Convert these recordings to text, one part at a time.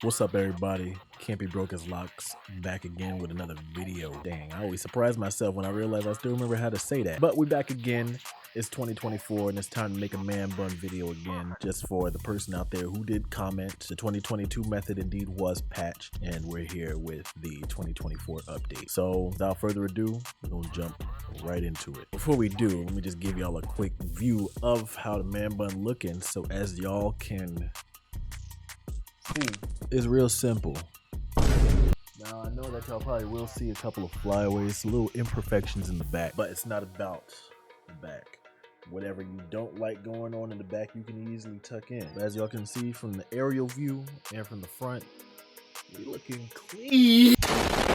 What's up, everybody? Can't Be Broke as Locks back again with another video. Dang, I always surprise myself when I realize I still remember how to say that. But we back again. It's 2024 and it's time to make a man bun video again. Just for the person out there who did comment, the 2022 method indeed was patched, and we're here with the 2024 update. So without further ado, we're gonna jump right into it. Before we do, let me just give y'all a quick view of how the man bun looking, so as y'all can it's real simple. Now I know that y'all probably will see a couple of flyaways, little imperfections in the back, but it's not about the back. Whatever you don't like going on in the back, you can easily tuck in. But as y'all can see from the aerial view and from the front, we looking clean.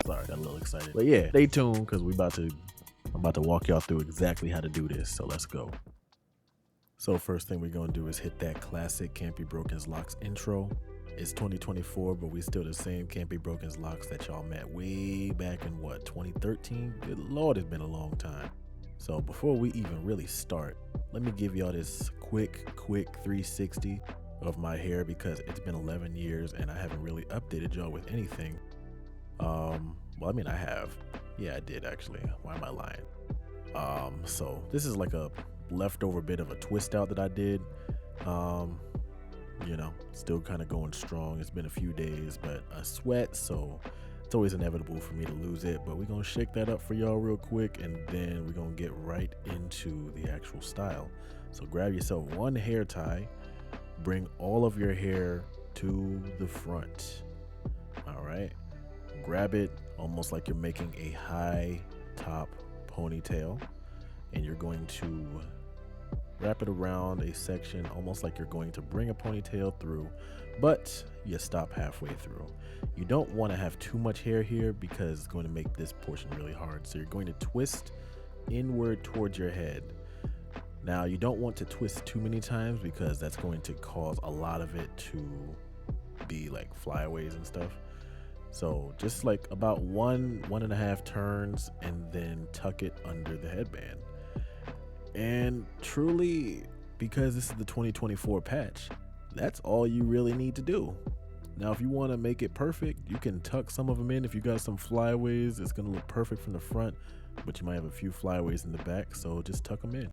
Sorry, got a little excited. But yeah, stay tuned because I'm about to walk y'all through exactly how to do this. So let's go. So first thing we're gonna do is hit that classic Can't Be Broken as Locks intro. It's 2024, but we still the same Can't Be Broken as Locks that y'all met way back in what, 2013? Good Lord, it's been a long time. So before we even really start, let me give y'all this quick 360 of my hair because it's been 11 years and I haven't really updated y'all with anything. Well, I mean, I have. Yeah, I did actually. Why am I lying? So this is like a leftover bit of a twist out that I did. You know, still kind of going strong. It's been a few days, but I sweat, so it's always inevitable for me to lose it. But we're gonna shake that up for y'all real quick, and then we're gonna get right into the actual style. So grab yourself one hair tie, bring all of your hair to the front. All right, grab it almost like you're making a high top ponytail, and you're going to wrap it around a section almost like you're going to bring a ponytail through, but you stop halfway through. You don't want to have too much hair here because it's going to make this portion really hard. So you're going to twist inward towards your head. Now you don't want to twist too many times because that's going to cause a lot of it to be like flyaways and stuff. So just like about one and a half turns, and then tuck it under the headband. And truly, because this is the 2024 patch, that's all you really need to do. Now, if you want to make it perfect, you can tuck some of them in. If you got some flyaways, it's going to look perfect from the front, but you might have a few flyaways in the back, so just tuck them in.